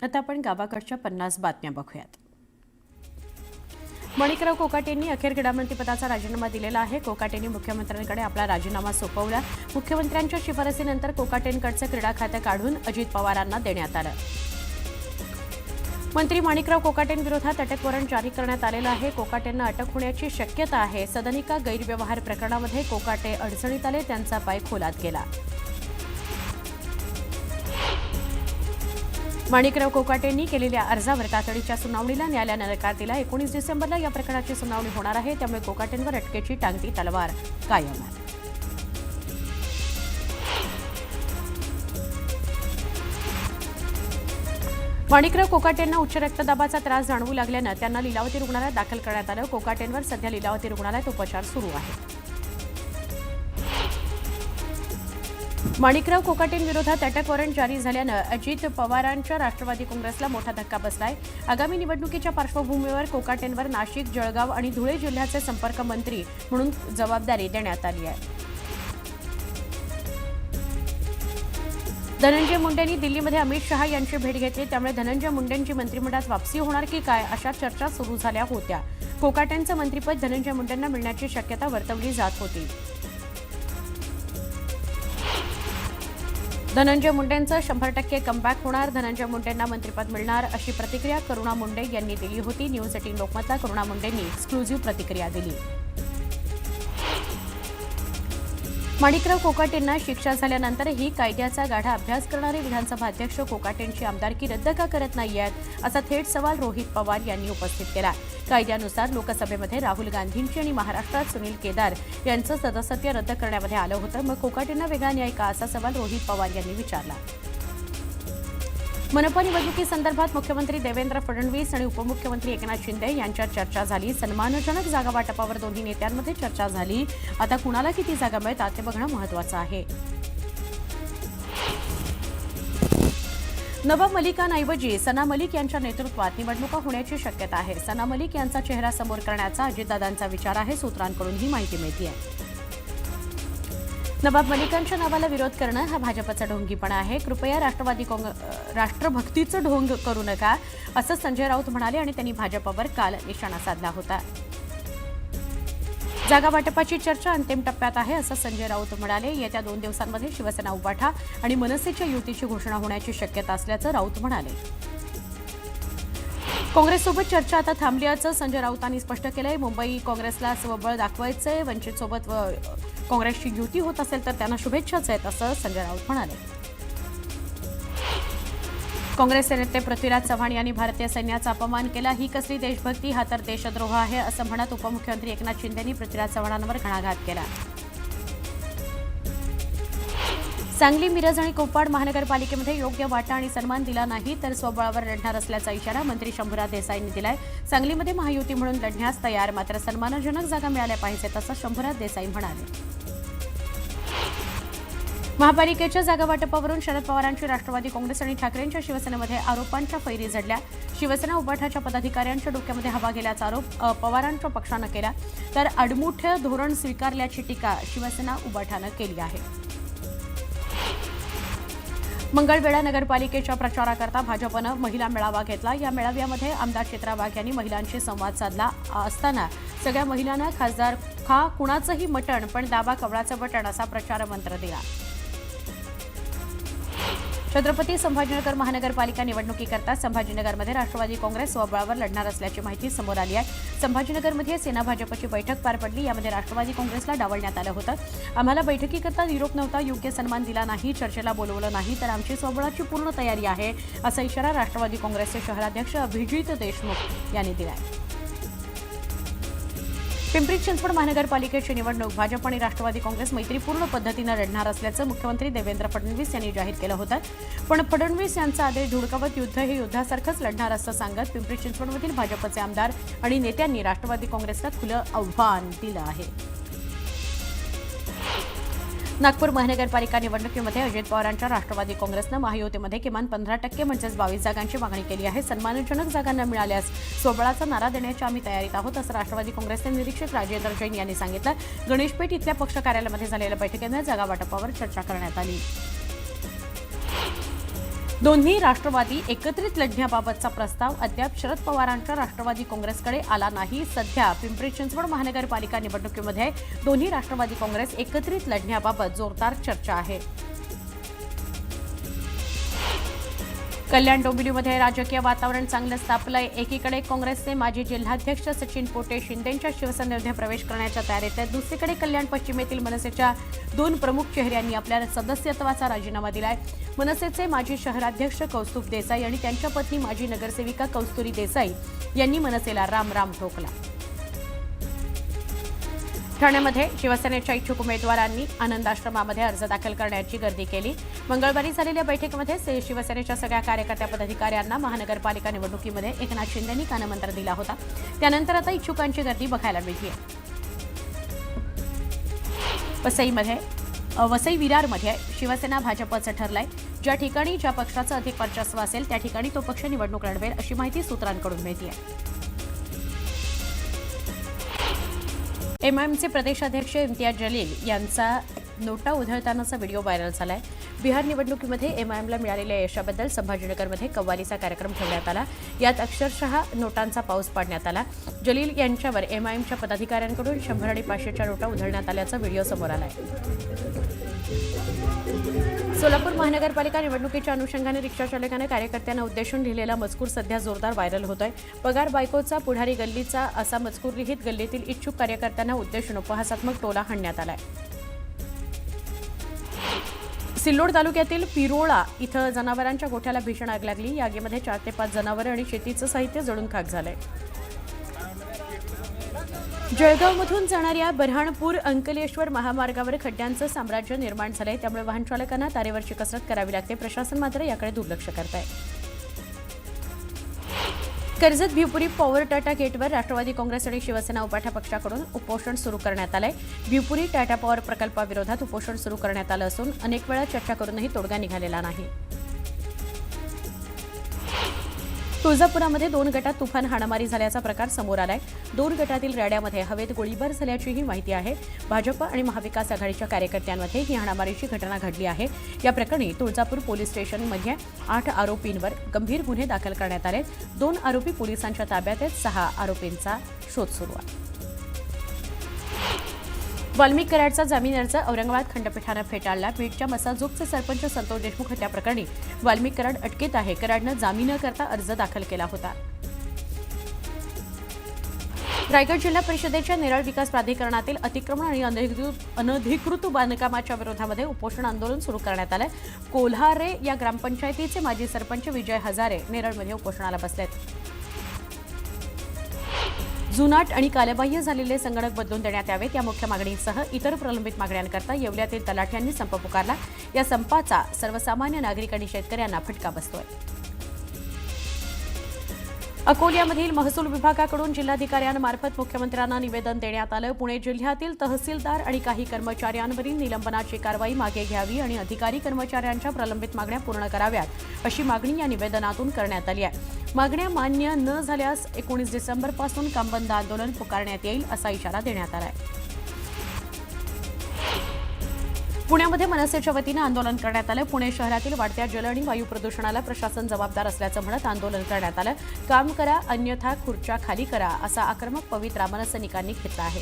आता आपण गावाकडच्या 50 बातम्या बघूयात. माणिकराव कोकाटेंनी अखेर क्रीडामंत्रीपदाचा राजीनामा दिलेला आहे. कोकाटेंनी मुख्यमंत्र्यांकडे आपला राजीनामा सोपवला. मुख्यमंत्र्यांच्या शिफारसीनंतर कोकाटेंकडचे क्रीडा खाते काढून अजित पवारांना देण्यात आलं. मंत्री माणिकराव कोकाटेंविरोधात अटक वॉरंट जारी करण्यात आलेलं आहे. कोकाटेंना अटक होण्याची शक्यता आहे. सदनिका गैरव्यवहार प्रकरणामध्ये कोकाटे अडचणीत आले, त्यांचा पाय खोलात गेला. माणिकराव कोकाटेंनी केलेल्या अर्जावर तातडीच्या सुनावणीला न्यायालयानं नकार दिला. 19 डिसेंबरला या प्रकरणाची सुनावणी होणार आहे, त्यामुळे कोकाटेंवर अटकेची टांगती तलवार कायम आहे. माणिकराव कोकाटेंना उच्च रक्तदाबाचा त्रास जाणवू लागल्यानं त्यांना लीलावती रुग्णालयात दाखल करण्यात आलं. कोकाटेंवर सध्या लीलावती रुग्णालयात उपचार सुरू आहेत. माणिकराव कोकाटेंविरोधात अटक वॉरंट जारी झाल्यानं अजित पवारांच्या राष्ट्रवादी काँग्रेसला मोठा धक्का बसलाय. आगामी निवडणुकीच्या पार्श्वभूमीवर कोकाटेंवर नाशिक, जळगाव आणि धुळे जिल्ह्याचे संपर्क मंत्री म्हणून जबाबदारी देण्यात आली आहे. धनंजय मुंडेंनी दिल्लीमध्ये अमित शहा यांची भेट घेतली, त्यामुळे धनंजय मुंडेंची मंत्रिमंडळात वापसी होणार की काय अशा चर्चा सुरू झाल्या होत्या. कोकाटेंचं मंत्रिपद धनंजय मुंडेंना मिळण्याची शक्यता वर्तवली जात होती. धनंजय मुंडेंचं 100% कमबॅक होणार, धनंजय मुंडेंना मंत्रिपद मिळणार अशी प्रतिक्रिया करुणा मुंडे यांनी दिली होती. न्यूज 18 लोकमतला करुणा मुंडेंनी एक्सक्लुझिव्ह प्रतिक्रिया दिली. माणिकराव कोकाटेंना शिक्षा झाल्यानंतरही कायद्याचा गाढा अभ्यास करणारे विधानसभा अध्यक्ष कोकाटेंची आमदारकी रद्द का करत नाहीयेत असा थेट सवाल रोहित पवार यांनी उपस्थित केला. कायद्यानुसार लोकसभेमध्ये राहुल गांधींची आणि महाराष्ट्रात सुनील केदार यांचं सदस्यत्व रद्द करण्यामध्ये आलं होतं, मग कोकाटेंना वेगळा न्याय का असा सवाल रोहित पवार यांनी विचारला. मनपा निवडणुकीसंदर्भात मुख्यमंत्री देवेंद्र फडणवीस आणि उपमुख्यमंत्री एकनाथ शिंदे यांच्यात चर्चा झाली. सन्मानजनक जागा वाटपावर दोन्ही नेत्यांमध्ये चर्चा झाली. आता कुणाला किती जागा मिळतात ते बघणं महत्त्वाचं आहे. नवाब मलिकांऐवजी सना मलिक यांच्या नेतृत्वात निवडणुका होण्याची शक्यता आहे. सना मलिक यांचा चेहरा समोर करण्याचा अजितदादांचा विचार आहे, सूत्रांकडून ही माहिती मिळते. नवाब मलिकांच्या नावाला विरोध करणं हा भाजपचा ढोंगीपणा आहे. कृपया राष्ट्रभक्तीचं ढोंग करू नका असं संजय राऊत म्हणाले आणि त्यांनी भाजपवर काल निशाणा साधला होता. जागा वाटपाची चर्चा अंतिम टप्प्यात आहे असं संजय राऊत म्हणाले. येत्या 2 दिवसांमध्ये शिवसेना उभाठा आणि मनसेच्या युतीची घोषणा होण्याची शक्यता असल्याचं राऊत म्हणाले. काँग्रेससोबत चर्चा आता थांबल्याचं संजय राऊतांनी स्पष्ट केलंय. मुंबई काँग्रेसला स्वबळ दाखवायचंय. वंचितसोबत काँग्रेसची युती होत असेल तर त्यांना शुभेच्छाच आहेत असं संजय राऊत म्हणाले. काँग्रेसचे नेते पृथ्वीराज चव्हाण यांनी भारतीय सैन्याचा अपमान केला. ही कसली देशभक्ती, हा तर देशद्रोह आहे असं म्हणत उपमुख्यमंत्री एकनाथ शिंदेंनी पृथ्वीराज चव्हाणांवर घणाघात केला. सांगली, मिरज आणि कोप्पाड महानगरपालिकेमध्ये योग्य वाटा आणि सन्मान दिला नाही तर स्वबळावर लढणार असल्याचा इशारा मंत्री शंभूराज देसाईंनी दिलाय. सांगलीमध्ये महायुती म्हणून लढण्यास तयार, मात्र सन्मानजनक जागा मिळाल्या पाहिजेत असं शंभूराज देसाई म्हणाले. महापालिकेच्या जागा वाटपावरून शरद पवारांची राष्ट्रवादी काँग्रेस आणि ठाकरेंच्या शिवसेनेमध्ये आरोपांच्या फैरी झडल्या. शिवसेना उभाठाच्या पदाधिकाऱ्यांच्या डोक्यामध्ये हवा गेल्याचा आरोप पवारांच्या पक्षानं केला, तर आडमुठं धोरण स्वीकारल्याची टीका शिवसेना उभाठानं केली आहे. मंगळवेढा नगरपालिकेच्या प्रचाराकरता भाजपनं महिला मेळावा घेतला. या मेळाव्यामध्ये आमदार चित्रा वाघ यांनी महिलांशी संवाद साधला असताना सगळ्या महिलांना खासदार खा कुणाचंही मटण पण दाबा कवळाचं बटण असा प्रचार मंत्र दिला. छत्रपती संभाजीनगर महानगरपालिका निवडणुकीकरता संभाजीनगरमध्ये राष्ट्रवादी काँग्रेस स्वबळावर लढणार असल्याची माहिती समोर आली आहे. संभाजीनगरमध्ये सेना भाजपची बैठक पार पडली. यामध्ये राष्ट्रवादी काँग्रेसला डावलण्यात आलं होतं. आम्हाला बैठकीकरता निरोप नव्हता, योग्य सन्मान दिला नाही, चर्चेला बोलवलं नाही, तर आमची स्वबळाची पूर्ण तयारी आहे असा इशारा राष्ट्रवादी काँग्रेसचे शहराध्यक्ष अभिजित देशमुख यांनी दिला आहे. पिंपरी चिंचवड महानगरपालिकेची निवडणूक भाजप आणि राष्ट्रवादी काँग्रेस मैत्रीपूर्ण पद्धतीनं लढणार असल्याचं मुख्यमंत्री देवेंद्र फडणवीस यांनी जाहीर केलं होतं. पण फडणवीस यांचा आदेश धुडकावत युद्ध हे युद्धासारखंच लढणार असं सांगत पिंपरी चिंचवडमधील भाजपचे आमदार आणि नेत्यांनी राष्ट्रवादी काँग्रेसला खुलं आव्हान दिलं आहे. नागपूर महानगरपालिका निवडणुकीमध्ये अजित पवारांच्या राष्ट्रवादी काँग्रेसनं महायुतीमध्ये किमान 15% म्हणजेच 22 जागांची मागणी केली आहे. सन्मानजनक जागा न मिळाल्यास स्वबळाचा नारा देण्याची आम्ही तयारीत आहोत असं राष्ट्रवादी काँग्रेसचे निरीक्षक राजेंद्र जैन यांनी सांगितलं. गणेशपेठ इथल्या पक्ष कार्यालयामध्ये झालेल्या बैठकीमध्ये जागा वाटपावर चर्चा करण्यात आली. दोन्ही राष्ट्रवादी एकत्रित लढण्याबाबतचा प्रस्ताव अद्याप शरद पवारांच्या राष्ट्रवादी काँग्रेसकडे आला नाही. सध्या पिंपरी चिंचवड महानगरपालिका निवडणुकीमध्ये दोन्ही राष्ट्रवादी काँग्रेस एकत्रित लढण्याबाबत जोरदार चर्चा आहे. कल्याण डोंबिवलीमध्ये राजकीय वातावरण चांगलंच तापलंय. एकीकडे काँग्रेसचे माजी जिल्हाध्यक्ष सचिन पोटे शिंदेंच्या शिवसेनेमध्ये प्रवेश करण्याच्या तयारीत आहेत. दुसरीकडे कल्याण पश्चिमेतील मनसेच्या दोन प्रमुख चेहऱ्यांनी आपल्या सदस्यत्वाचा राजीनामा दिलाय. मनसेचे माजी शहराध्यक्ष कौस्तुभ देसाई आणि त्यांच्या पत्नी माजी नगरसेविका कौस्तुरी देसाई यांनी मनसेला राम ठोकला. ठाण्यामध्ये शिवसेनेच्या इच्छुक उमेदवारांनी आनंद आश्रमामध्ये अर्ज दाखल करण्याची गर्दी केली. मंगळवारी झालेल्या बैठकीमध्ये शिवसेनेच्या सगळ्या कार्यकर्त्या पदाधिकाऱ्यांना महानगरपालिका निवडणुकीमध्ये एकनाथ शिंदेंनी कानमंत्र दिला होता. त्यानंतर आता इच्छुकांची गर्दी बघायला मिळते. वसई विरारमध्ये शिवसेना भाजपचं ठरलंय. ज्या ठिकाणी ज्या पक्षाचं अधिक वर्चस्व असेल त्या ठिकाणी तो पक्ष निवडणूक लढवेल अशी माहिती सूत्रांकडून मिळते. एमआयएमचे प्रदेशाध्यक्ष इम्तियाज जलील यांचा नोटा उधळतानाचा व्हिडिओ व्हायरल झालाय. बिहार निवडणुकीमध्ये एमआयएमला मिळालेल्या यशाबद्दल संभाजीनगरमध्ये कव्वालीचा कार्यक्रम ठेवण्यात आला. यात अक्षरशः नोटांचा पाऊस पाडण्यात आला. जलील यांच्यावर एमआयएमच्या पदाधिकाऱ्यांकडून 100 आणि 500च्या नोटा उधळण्यात आल्याचा व्हिडिओ समोर आलाय. सोलापूर महानगरपालिका निवडणुकीच्या अनुषंगाने रिक्षा चालकाने कार्यकर्त्यांना उद्देशून लिहिलेला मजकूर सध्या जोरदार व्हायरल होतोय. पगार बायकोचा पुढारी गल्लीचा असा मजकूर लिहित गल्लीतील इच्छुक कार्यकर्त्यांना उद्देशून उपहासात्मक टोला हाणण्यात आलाय. सिल्लोड तालुक्यातील पिरोळा इथं जनावरांच्या गोठ्याला भीषण आग लागली. या आगीमध्ये 4 ते 5 जनावरं आणि शेतीचं साहित्य जळून खाक झालंय. जळगावमधून जाणाऱ्या बऱ्हाणपूर अंकलेश्वर महामार्गावर खड्ड्यांचं साम्राज्य निर्माण झालंय. त्यामुळे वाहन चालकांना तारेवरची कसरत करावी लागते. प्रशासन मात्र याकडे दुर्लक्ष करत आहे. कर्जत भिवपुरी पॉवर टाटा गेटवर राष्ट्रवादी काँग्रेस आणि शिवसेना उपाठा पक्षाकडून उपोषण सुरू करण्यात आलंय. भिवपुरी टाटा पॉवर प्रकल्पाविरोधात उपोषण सुरू करण्यात आलं असून अनेक वेळा चर्चा करूनही तोडगा निघालेला नाही. तुळजापुरामध्ये 2 गटात तुफान हाणामारी झाल्याचा प्रकार समोर आलाय. 2 गटातील रॅड्यामध्ये हवेत गोळीबार झाल्याचीही माहिती आहे. भाजप आणि महाविकास आघाडीच्या कार्यकर्त्यांमध्ये ही हाणामारीची घटना घडली आहे. या प्रकरणी तुळजापूर पोलीस स्टेशनमध्ये 8 आरोपींवर गंभीर गुन्हे दाखल करण्यात आले. 2 आरोपी पोलिसांच्या ताब्यात आहेत. 6 आरोपींचा शोध सुरू आहे. वाल्मिक कराडचा जामीन अर्ज औरंगाबाद खंडपीठानं फेटाळला. बीडच्या मसाजोगचे सरपंच संतोष देशमुख हत्याप्रकरणी वाल्मिक कराड अटकेत आहे. कराडनं जामीन न करता अर्ज दाखल केला होता. रायगड जिल्हा परिषदेच्या नेरळ विकास प्राधिकरणातील अतिक्रमण आणि अनधिकृत बांधकामाच्या विरोधामध्ये उपोषण आंदोलन सुरू करण्यात आलं. कोल्हारे या ग्रामपंचायतीचे माजी सरपंच विजय हजारे नेरळमध्ये उपोषणाला बसलेत. जुनाट आणि कालबाह्य झालेले संगणक बदलून देण्यात यावेत या मुख्य मागणीसह इतर प्रलंबित मागण्यांकरता येवल्यातील तलाठ्यांनी संप पुकारला. या संपाचा सर्वसामान्य नागरिक आणि शेतकऱ्यांना फटका बसतोय. अकोल्यामधील महसूल विभागाकडून जिल्हाधिकाऱ्यांमार्फत मुख्यमंत्र्यांना निवेदन देण्यात आलं. पुणे जिल्ह्यातील तहसीलदार आणि काही कर्मचाऱ्यांवरील निलंबनाची कारवाई मागे घ्यावी आणि अधिकारी कर्मचाऱ्यांच्या प्रलंबित मागण्या पूर्ण कराव्यात अशी मागणी या निवेदनातून करण्यात आली आहे. मागण्या मान्य न झाल्यास 19 डिसेंबरपासून कामबंद आंदोलन पुकारण्यात येईल असा इशारा देण्यात आला आहे. पुण्यामध्ये मनसेच्या वतीनं आंदोलन करण्यात आलं. पुणे शहरातील वाढत्या जल आणि वायू प्रदूषणाला प्रशासन जबाबदार असल्याचं म्हणत आंदोलन करण्यात आलं. काम करा अन्यथा खुर्च्या खाली करा असा आक्रमक पवित्रा मनसैनिकांनी घेतला आहे.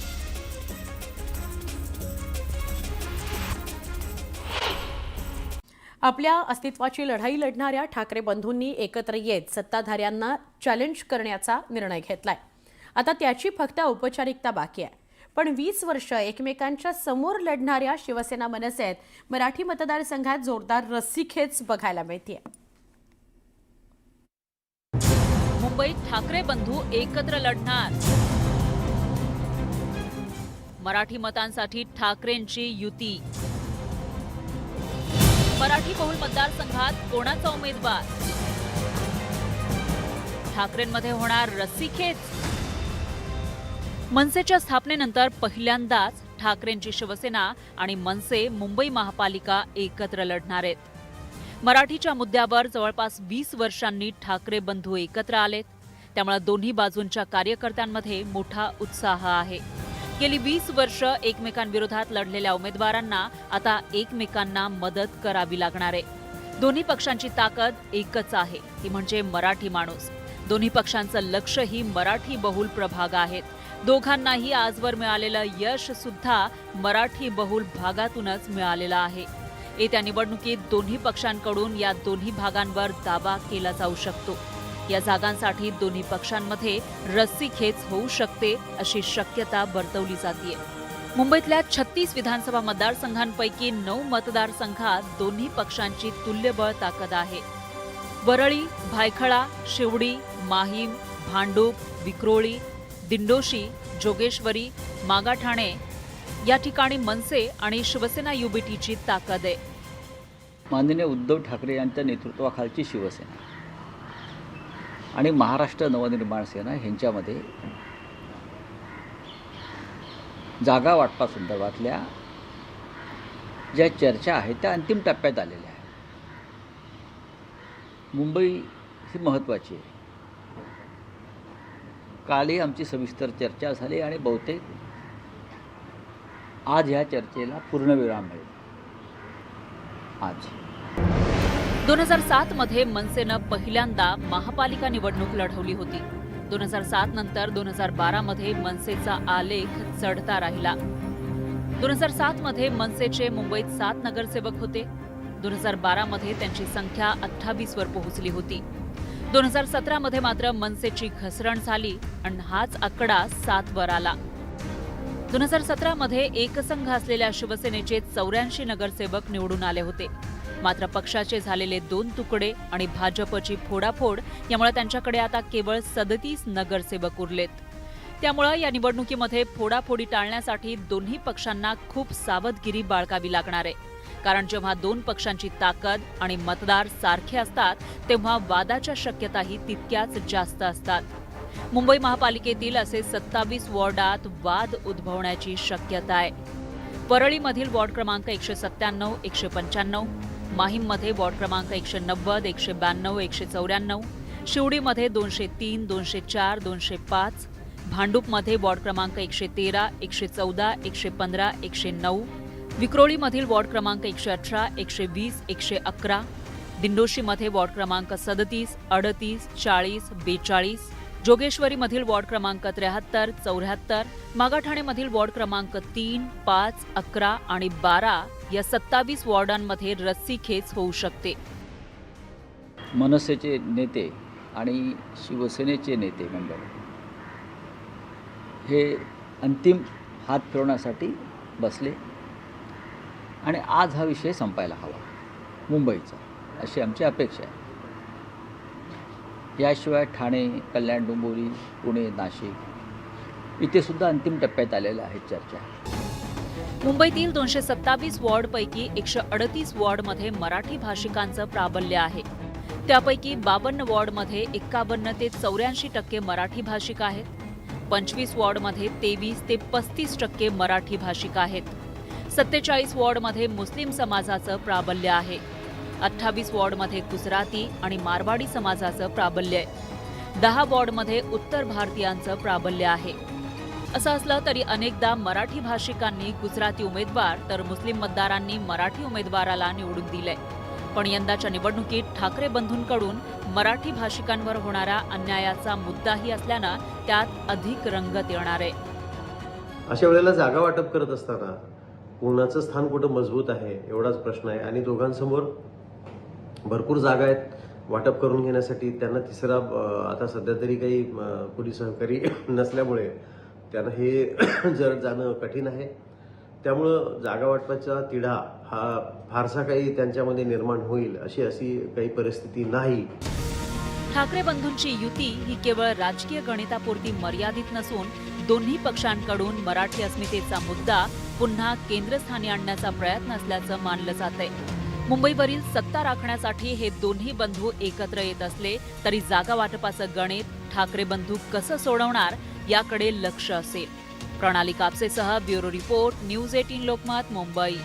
आपल्या अस्तित्वाची लढाई लढणाऱ्या ठाकरे बंधूंनी एकत्र येत सत्ताधाऱ्यांना चॅलेंज करण्याचा निर्णय घेतलाय. आता त्याची फक्त औपचारिकता बाकी आहे. पण 20 वर्ष एकमेकांच्या समोर लढणाऱ्या शिवसेना मनसेत मराठी मतदारसंघात जोरदार रस्सीखेच बघायला मिळते. मुंबईत ठाकरे बंधू एकत्र लढणार. मराठी मतांसाठी ठाकरेंची युती. मराठी बहुल मतदारसंघात कोणाचा उमेदवार? ठाकरेंमध्ये होणार रस्सीखेच. मनसेच्या स्थापनेनंतर पहिल्यांदाच ठाकरेंची शिवसेना आणि मनसे मुंबई महापालिका एकत्र लढणार आहेत. मराठीच्या मुद्द्यावर जवळपास 20 वर्षांनी ठाकरे बंधू एकत्र आलेत. त्यामुळे दोन्ही बाजूंच्या कार्यकर्त्यांमध्ये मोठा उत्साह आहे. गेली 20 वर्ष एकमेकांविरोधात लढलेल्या उमेदवारांना आता एकमेकांना मदत करावी लागणार आहे. दोन्ही पक्षांची ताकद एकच आहे, ती म्हणजे मराठी माणूस. दोन्ही पक्षांचं लक्ष्यही मराठी बहुल प्रभाग आहेत. दोघांनाही आजवर मिळालेलं यश सुद्धा मराठी बहुल भागातूनच मिळालेलं आहे. येत्या निवडणुकीत दोन्ही पक्षांकडून या दोन्ही भागांवर दावा केला जाऊ शकतो. या जागांसाठी दोन्ही पक्षांमध्ये रस्सीखेच होऊ शकते अशी शक्यता वर्तवली जाते. मुंबईतल्या 36 विधानसभा मतदारसंघांपैकी 9 मतदारसंघात दोन्ही पक्षांची तुल्यबळ ताकद आहे. वरळी, भायखळा, शिवडी, माहीम, भांडूप, विक्रोळी, दिंडोशी, जोगेश्वरी, मागाठाणे या ठिकाणी मनसे आणि शिवसेना युबीटीची ताकद आहे. माननीय उद्धव ठाकरे यांच्या नेतृत्वाखालची शिवसेना आणि महाराष्ट्र नवनिर्माण सेना ह्यांच्यामध्ये जागा वाटपासंदर्भातल्या ज्या चर्चा आहेत त्या अंतिम टप्प्यात आलेल्या आहेत. मुंबई ही महत्त्वाची आहे. कालही आमची सविस्तर चर्चा झाली आणि बहुतेक आज ह्या चर्चेला पूर्णविराम मिळेल. आज 2007 मध्ये मनसेनं पहिल्यांदा महापालिका निवडणूक लढवली होती. 2007 नंतर 2012 मध्ये मनसेचा आलेख चढता राहिला. 2007 मध्ये मनसेचे मुंबईत 7 नगरसेवक होते. 2012 मध्ये त्यांची संख्या 28 वर पोहोचली होती. 2017 मध्ये मात्र मनसेची घसरण झाली आणि हाच आकडा 7 वर आला. 2017 मध्ये एकसंघ असलेल्या शिवसेनेचे 84 नगरसेवक निवडून आले होते. मात्र पक्षाचे झालेले 2 तुकडे आणि भाजपची फोडाफोड यामुळे त्यांच्याकडे आता केवळ 37 नगरसेवक उरलेत. त्यामुळे या निवडणुकीमध्ये फोडाफोडी टाळण्यासाठी दोन्ही पक्षांना खूप सावधगिरी बाळगावी लागणार आहे. कारण जेव्हा 2 पक्षांची ताकद आणि मतदार सारखे असतात तेव्हा वादाच्या शक्यताही तितक्याच जास्त असतात. मुंबई महापालिकेतील असे 27 वॉर्डात वाद उद्भवण्याची शक्यता आहे. परळीमधील वॉर्ड क्रमांक 197, 195, माहीममध्ये वॉर्ड क्रमांक 190, 192, 194, शिवडीमध्ये 203, 204, 205, भांडूपमध्ये वॉर्ड क्रमांक 113, 114, 115, 109, विक्रोळीमधील वॉर्ड क्रमांक 118, 120, 111, दिंडोशीमध्ये वॉर्ड क्रमांक 37, 38, 40, 42, जोगेश्वरीमधील वॉर्ड क्रमांक 73, 74, मागाठाणेमधील वॉर्ड क्रमांक 3, 5, 11 आणि 12 या 27 वॉर्डांमध्ये रस्सीखेच होऊ शकते. मनसेचे नेते आणि शिवसेनेचे नेते मंडळ हे अंतिम हात फिरवण्यासाठी बसले आणि आज हा विषय संपायला हवा मुंबईचा, अशी आमची अपेक्षा आहे. याशिवाय ठाणे, कल्याण, डोंबिवली, पुणे, नाशिक इथे सुद्धा अंतिम टप्प्यात आलेल्या आहेत चर्चा. मुंबईतील 227 वॉर्डपैकी 138 वॉर्डमध्ये मराठी भाषिकांचं प्राबल्य आहे. त्यापैकी 52 वॉर्डमध्ये 51 ते 84% मराठी भाषिक आहेत. 25 वॉर्डमध्ये 23 ते 35% मराठी भाषिक आहेत. 47 वॉर्डमध्ये मुस्लिम समाजाचं प्राबल्य आहे. 28 वॉर्डमध्ये गुजराती आणि मारवाडी समाजाचं प्राबल्य आहे. 10 वॉर्डमध्ये उत्तर भारतीयांचं प्राबल्य आहे. असं असलं तरी अनेकदा मराठी भाषिकांनी गुजराती उमेदवार तर मुस्लिम मतदारांनी मराठी उमेदवाराला निवडून दिलंय. पण यंदाच्या निवडणुकीत ठाकरे बंधूंकडून मराठी भाषिकांवर होणारा अन्यायाचा मुद्दाही असल्यानं त्यात अधिक रंगत येणार आहे. अशा वेळेला जागा वाटप करत असताना कोणाचं स्थान कुठं मजबूत आहे एवढाच प्रश्न आहे आणि दोघांसमोर भरपूर जागा आहेत वाटप करून घेण्यासाठी. त्यांना तिसरा आता सध्या तरी काही कुणी सहकारी नसल्यामुळे त्यांना हे जर जाणं कठीण आहे. त्यामुळं जागा वाटपाचा तिढा हा फारसा काही त्यांच्यामध्ये निर्माण होईल अशी काही परिस्थिती नाही. ठाकरे बंधूंची युती ही केवळ राजकीय गणितापुरती मर्यादित नसून दोन्ही पक्षांकडून मराठी अस्मितेचा मुद्दा पुन्हा केंद्रस्थानी आणण्याचा प्रयत्न असल्याचं मानलं जातंय. मुंबईवरील सत्ता राखण्यासाठी हे दोन्ही बंधू एकत्र येत असले तरी जागा वाटपाचं गणित ठाकरे बंधू कसं सोडवणार याकडे लक्ष असेल. प्रणाली कापसेसह bureau report, news 18 Lokmat, Mumbai.